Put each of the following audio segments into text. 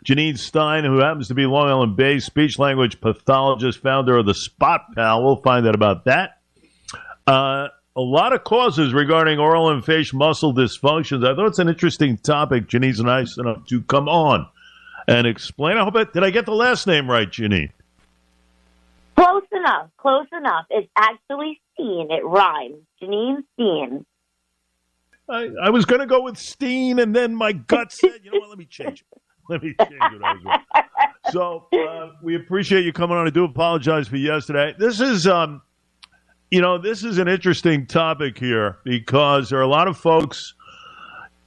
Janine Stiene, who happens to be Long Island-based speech-language pathologist, founder of the Spot Pal. We'll find out about that. A lot of causes regarding oral and facial muscle dysfunctions. I thought it's an interesting topic. Janine's nice enough to come on and explain. Did I get the last name right, Janine? Close enough. Close enough. It's actually Stiene. It rhymes. Janine Stiene. I was going to go with Steen, and then my gut said, you know what, let me change it. Let me change it. I was wrong. So we appreciate you coming on. I do apologize for yesterday. This is, this is an interesting topic here because there are a lot of folks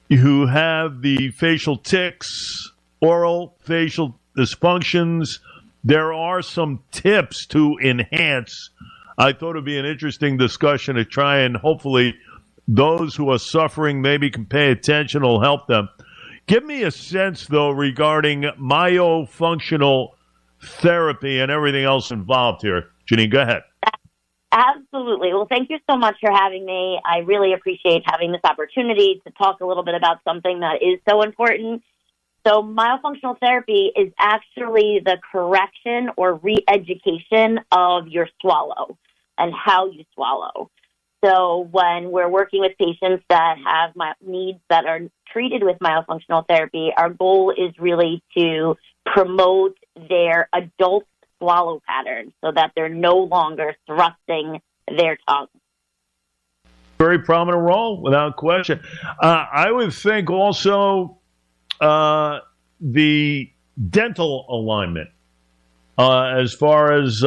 who have the facial tics, oral facial dysfunctions. There are some tips to enhance. I thought it would be an interesting discussion to try and hopefully those who are suffering maybe can pay attention, will help them. Give me a sense, though, regarding myofunctional therapy and everything else involved here. Janine, go ahead. Absolutely. Well, thank you so much for having me. I really appreciate having this opportunity to talk a little bit about something that is so important. So myofunctional therapy is actually the correction or re-education of your swallow and how you swallow. So when we're working with patients that have needs that are treated with myofunctional therapy, our goal is really to promote their adult swallow pattern so that they're no longer thrusting their tongue. Very prominent role, without question. I would think also the dental alignment as far as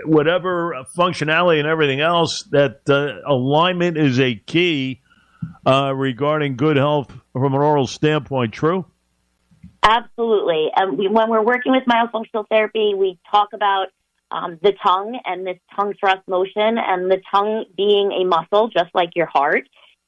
whatever functionality and everything else, that alignment is a key regarding good health from an oral standpoint. True? Absolutely. When we're working with myofunctional therapy, we talk about the tongue and this tongue thrust motion, and the tongue being a muscle just like your heart.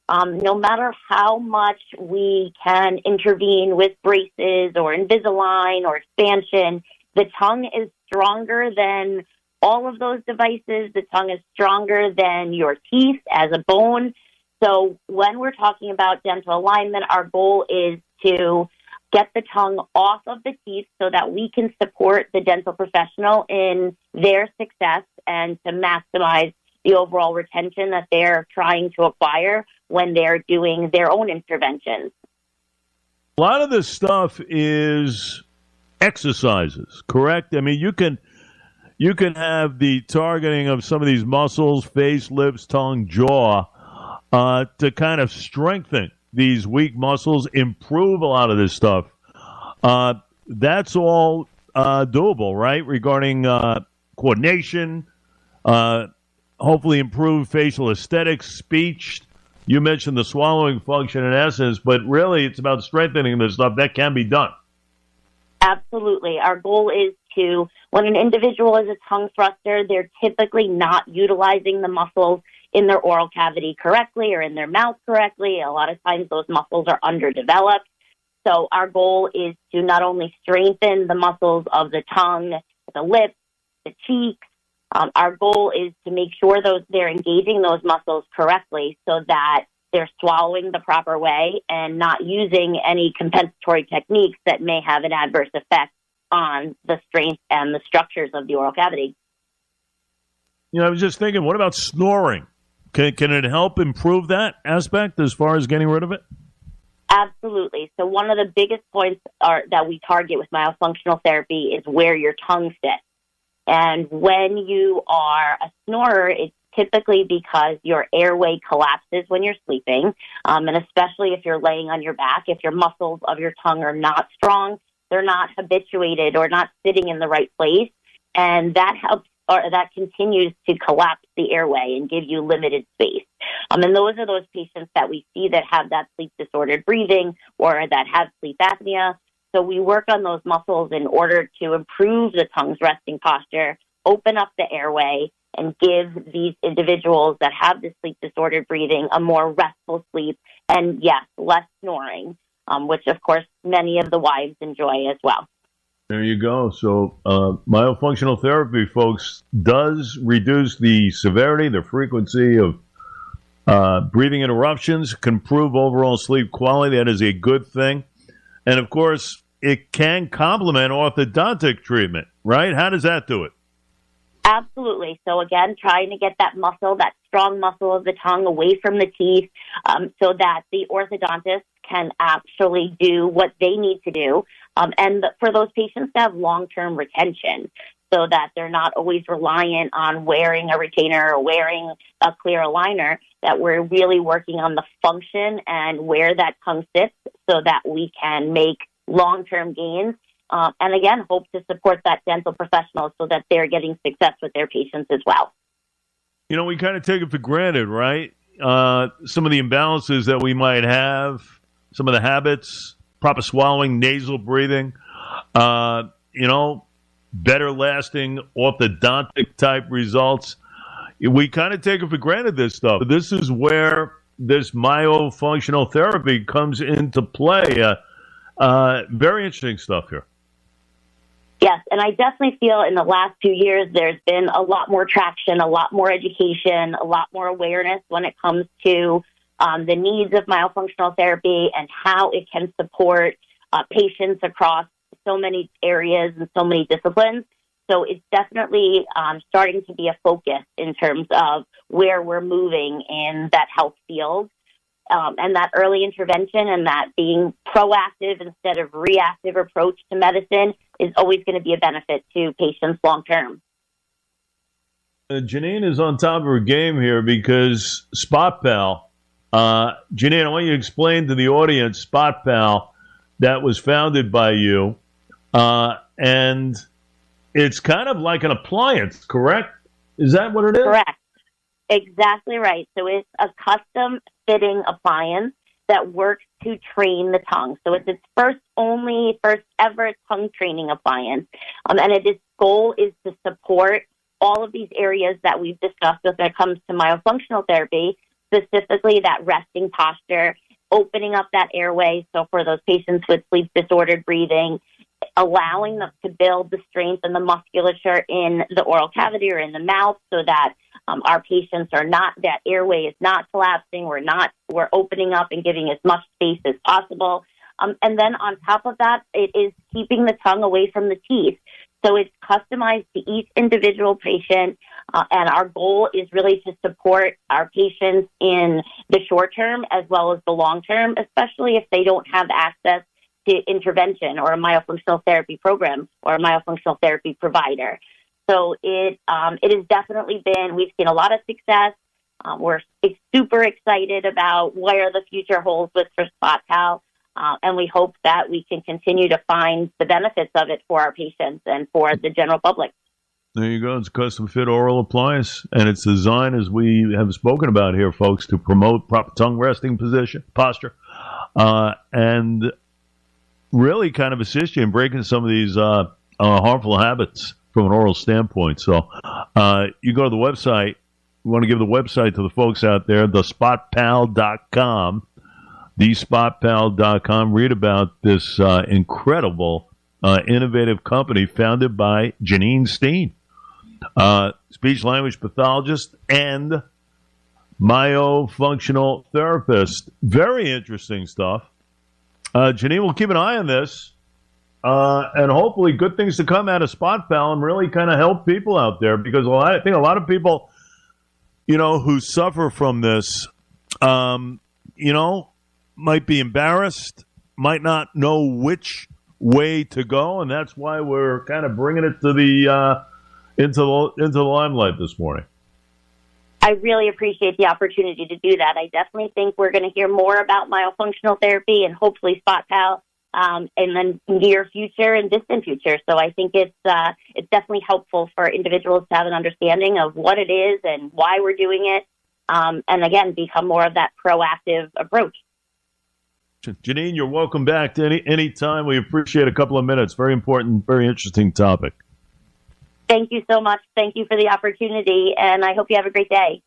No matter how much we can intervene with braces or Invisalign or expansion, the tongue is stronger than all of those devices. The tongue is stronger than your teeth as a bone. So when we're talking about dental alignment, our goal is to get the tongue off of the teeth so that we can support the dental professional in their success and to maximize the overall retention that they're trying to acquire when they're doing their own interventions. A lot of this stuff is exercises, correct? I mean, you can have the targeting of some of these muscles, face, lips, tongue, jaw, to kind of strengthen these weak muscles, improve a lot of this stuff. That's all doable, right? Regarding coordination, hopefully improve facial aesthetics, speech. You mentioned the swallowing function in essence, but really it's about strengthening this stuff. That can be done. Absolutely. Our goal is to, when an individual is a tongue thruster, they're typically not utilizing the muscles in their oral cavity correctly or in their mouth correctly. A lot of times those muscles are underdeveloped. So our goal is to not only strengthen the muscles of the tongue, the lips, the cheeks. Our goal is to make sure they're engaging those muscles correctly so that they're swallowing the proper way and not using any compensatory techniques that may have an adverse effect on the strength and the structures of the oral cavity. I was just thinking, what about snoring? Can it help improve that aspect as far as getting rid of it? Absolutely. So one of the biggest points that we target with myofunctional therapy is where your tongue sits. And when you are a snorer, it's typically because your airway collapses when you're sleeping, and especially if you're laying on your back, if your muscles of your tongue are not strong, they're not habituated or not sitting in the right place, and that helps or that continues to collapse the airway and give you limited space. And those are those patients that we see that have that sleep-disordered breathing or that have sleep apnea. So we work on those muscles in order to improve the tongue's resting posture, open up the airway, and give these individuals that have this sleep-disordered breathing a more restful sleep and, yes, less snoring, which, of course, many of the wives enjoy as well. There you go. So myofunctional therapy, folks, does reduce the severity, the frequency of breathing interruptions, can improve overall sleep quality. That is a good thing. And, of course, it can complement orthodontic treatment, right? How does that do it? Absolutely. So again, trying to get that muscle, that strong muscle of the tongue away from the teeth, so that the orthodontist can actually do what they need to do. And for those patients to have long-term retention, so that they're not always reliant on wearing a retainer or wearing a clear aligner, that we're really working on the function and where that tongue sits so that we can make long-term gains. And again, hope to support that dental professional so that they're getting success with their patients as well. You know, we kind of take it for granted, right? Some of the imbalances that we might have, some of the habits, proper swallowing, nasal breathing, better lasting orthodontic type results. We kind of take it for granted, this stuff. This is where this myofunctional therapy comes into play. Very interesting stuff here. Yes, and I definitely feel in the last 2 years there's been a lot more traction, a lot more education, a lot more awareness when it comes to the needs of myofunctional therapy and how it can support patients across so many areas and so many disciplines. So it's definitely starting to be a focus in terms of where we're moving in that health field. And that early intervention and that being proactive instead of reactive approach to medicine is always going to be a benefit to patients long term. Janine is on top of her game here because Spot Pal, Janine, I want you to explain to the audience Spot Pal that was founded by you, and it's kind of like an appliance, correct? Is that what it is? Correct. Exactly right. So it's a custom fitting appliance that works to train the tongue. So it's its first ever tongue training appliance. And its goal is to support all of these areas that we've discussed when it comes to myofunctional therapy, specifically that resting posture, opening up that airway. So for those patients with sleep disordered breathing, allowing them to build the strength and the musculature in the oral cavity or in the mouth so that our patients are not, that airway is not collapsing. We're opening up and giving as much space as possible. And then on top of that, it is keeping the tongue away from the teeth. So it's customized to each individual patient. And our goal is really to support our patients in the short term as well as the long term, especially if they don't have access to intervention or a myofunctional therapy program or a myofunctional therapy provider. So it has definitely been, we've seen a lot of success. We're super excited about where the future holds with for Spot Pal. And we hope that we can continue to find the benefits of it for our patients and for the general public. There you go. It's a custom fit oral appliance, and it's designed, as we have spoken about here, folks, to promote proper tongue resting posture, and really kind of assist you in breaking some of these harmful habits from an oral standpoint. So you go to the website. We want to give the website to the folks out there, thespotpal.com, thespotpal.com. Read about this incredible, innovative company founded by Janine Stiene, speech-language pathologist and myofunctional therapist. Very interesting stuff. Janine, we'll keep an eye on this. And hopefully good things to come out of Spot Pal and really kind of help people out there, because I think a lot of people, who suffer from this, might be embarrassed, might not know which way to go, and that's why we're kind of bringing it to the into the limelight this morning. I really appreciate the opportunity to do that. I definitely think we're going to hear more about myofunctional therapy and hopefully Spot Pal in the near future and distant future. So I think it's definitely helpful for individuals to have an understanding of what it is and why we're doing it, and again, become more of that proactive approach. Janine, you're welcome back to any time. We appreciate a couple of minutes. Very important, very interesting topic. Thank you so much. Thank you for the opportunity, and I hope you have a great day.